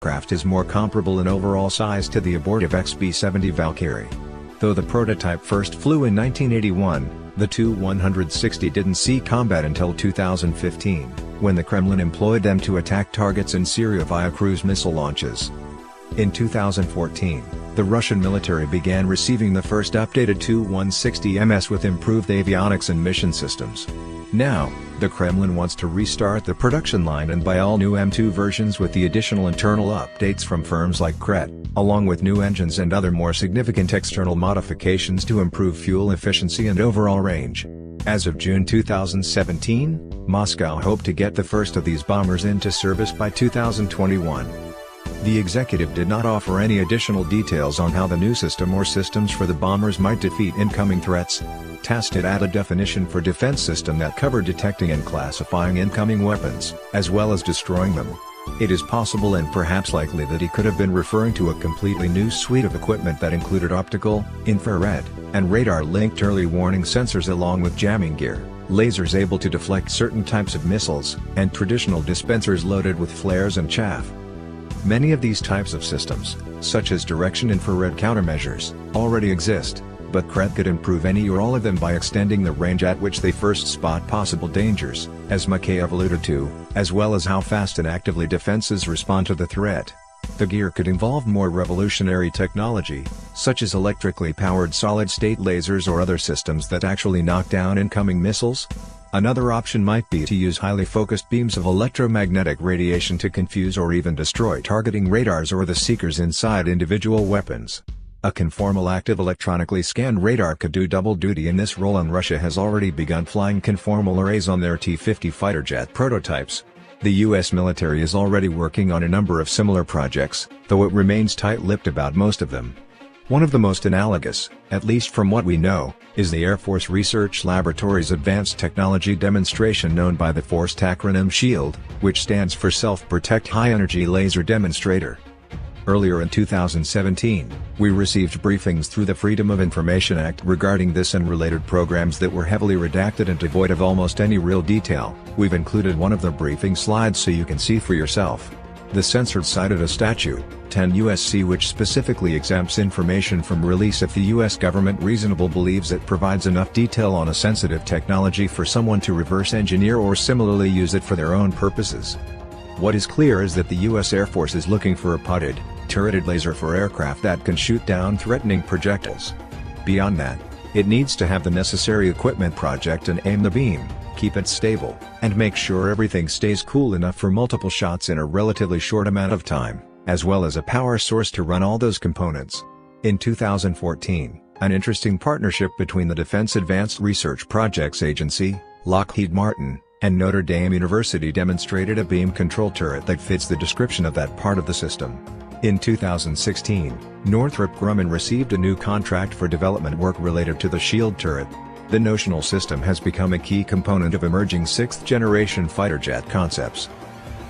aircraft is more comparable in overall size to the abortive XB-70 Valkyrie. Though the prototype first flew in 1981, the Tu-160 didn't see combat until 2015, when the Kremlin employed them to attack targets in Syria via cruise missile launches. In 2014, the Russian military began receiving the first updated Tu-160MS with improved avionics and mission systems. Now, the Kremlin wants to restart the production line and buy all new M2 versions with the additional internal updates from firms like Kret, along with new engines and other more significant external modifications to improve fuel efficiency and overall range. As of June 2017, Moscow hoped to get the first of these bombers into service by 2021. The executive did not offer any additional details on how the new system or systems for the bombers might defeat incoming threats. TASS did add a definition for defense system that covered detecting and classifying incoming weapons, as well as destroying them. It is possible and perhaps likely that he could have been referring to a completely new suite of equipment that included optical, infrared, and radar-linked early warning sensors along with jamming gear, lasers able to deflect certain types of missiles, and traditional dispensers loaded with flares and chaff. Many of these types of systems, such as direction infrared countermeasures, already exist, but Kret could improve any or all of them by extending the range at which they first spot possible dangers, as Mikheyev alluded to, as well as how fast and actively defenses respond to the threat. The gear could involve more revolutionary technology, such as electrically powered solid-state lasers or other systems that actually knock down incoming missiles. Another option might be to use highly focused beams of electromagnetic radiation to confuse or even destroy targeting radars or the seekers inside individual weapons. A conformal active electronically scanned radar could do double duty in this role, and Russia has already begun flying conformal arrays on their T-50 fighter jet prototypes. The US military is already working on a number of similar projects, though it remains tight-lipped about most of them. One of the most analogous, at least from what we know, is the Air Force Research Laboratory's Advanced Technology Demonstration known by the forced acronym SHIELD, which stands for Self-Protect High Energy Laser Demonstrator. Earlier in 2017, we received briefings through the Freedom of Information Act regarding this and related programs that were heavily redacted and devoid of almost any real detail. We've included one of the briefing slides so you can see for yourself. The censored cited a statute, 10 U.S.C., which specifically exempts information from release if the U.S. government reasonably believes it provides enough detail on a sensitive technology for someone to reverse engineer or similarly use it for their own purposes. What is clear is that the U.S. Air Force is looking for a potted, turreted laser for aircraft that can shoot down threatening projectiles. Beyond that, it needs to have the necessary equipment project and aim the beam, keep it stable, and make sure everything stays cool enough for multiple shots in a relatively short amount of time, as well as a power source to run all those components. In 2014, an interesting partnership between the Defense Advanced Research Projects Agency, Lockheed Martin, and Notre Dame University demonstrated a beam control turret that fits the description of that part of the system. In 2016, Northrop Grumman received a new contract for development work related to the SHIELD turret. The notional system has become a key component of emerging 6th-generation fighter jet concepts.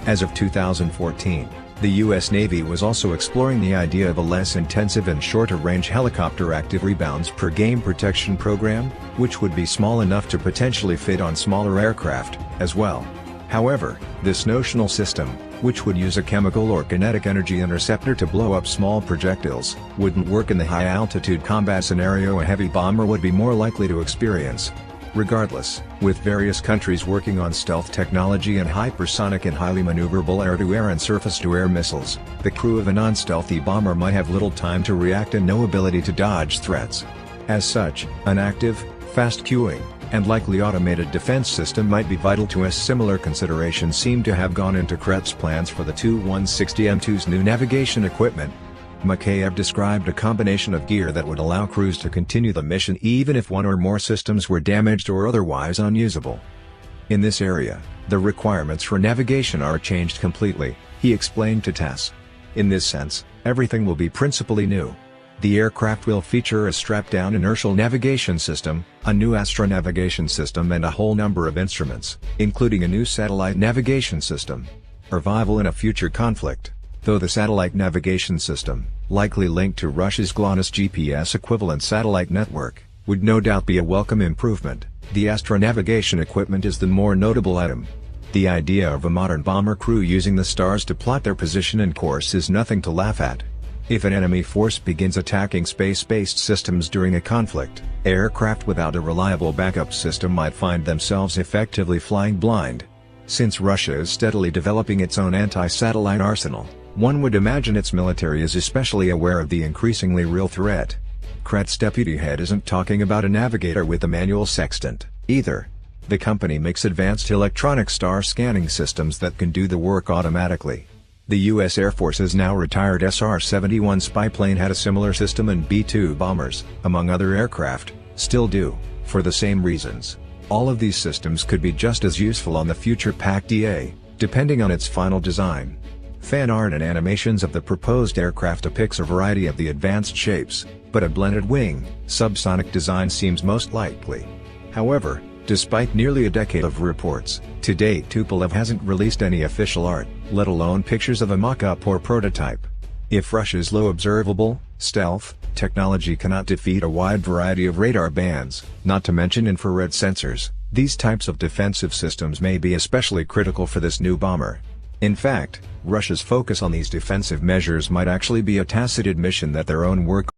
As of 2014, the U.S. Navy was also exploring the idea of a less intensive and shorter-range helicopter active rebounds per game protection program, which would be small enough to potentially fit on smaller aircraft, as well. However, this notional system, which would use a chemical or kinetic energy interceptor to blow up small projectiles, wouldn't work in the high-altitude combat scenario a heavy bomber would be more likely to experience. Regardless, with various countries working on stealth technology and hypersonic and highly maneuverable air-to-air and surface-to-air missiles, the crew of a non-stealthy bomber might have little time to react and no ability to dodge threats. As such, an active, fast queuing, and likely automated defense system might be vital to us. Similar considerations seem to have gone into Kret's plans for the Tu-160M2's new navigation equipment. Mikheyev described a combination of gear that would allow crews to continue the mission even if one or more systems were damaged or otherwise unusable. In this area, the requirements for navigation are changed completely, he explained to TASS. In this sense, everything will be principally new. The aircraft will feature a strapped-down inertial navigation system, a new astronavigation system and a whole number of instruments, including a new satellite navigation system. A rival in a future conflict, though the satellite navigation system, likely linked to Russia's GLONASS GPS equivalent satellite network, would no doubt be a welcome improvement. The astronavigation equipment is the more notable item. The idea of a modern bomber crew using the stars to plot their position and course is nothing to laugh at. If an enemy force begins attacking space-based systems during a conflict, aircraft without a reliable backup system might find themselves effectively flying blind. Since Russia is steadily developing its own anti-satellite arsenal, one would imagine its military is especially aware of the increasingly real threat. Kretz deputy head isn't talking about a navigator with a manual sextant, either. The company makes advanced electronic star scanning systems that can do the work automatically. The U.S. Air Force's now retired SR-71 spy plane had a similar system, and B-2 bombers, among other aircraft, still do, for the same reasons. All of these systems could be just as useful on the future PAC-DA, depending on its final design. Fan art and animations of the proposed aircraft depicts a variety of the advanced shapes, but a blended wing, subsonic design seems most likely. However, despite nearly a decade of reports, to date Tupolev hasn't released any official art, let alone pictures of a mock-up or prototype. If Russia's low observable, stealth, technology cannot defeat a wide variety of radar bands, not to mention infrared sensors, these types of defensive systems may be especially critical for this new bomber. In fact, Russia's focus on these defensive measures might actually be a tacit admission that their own work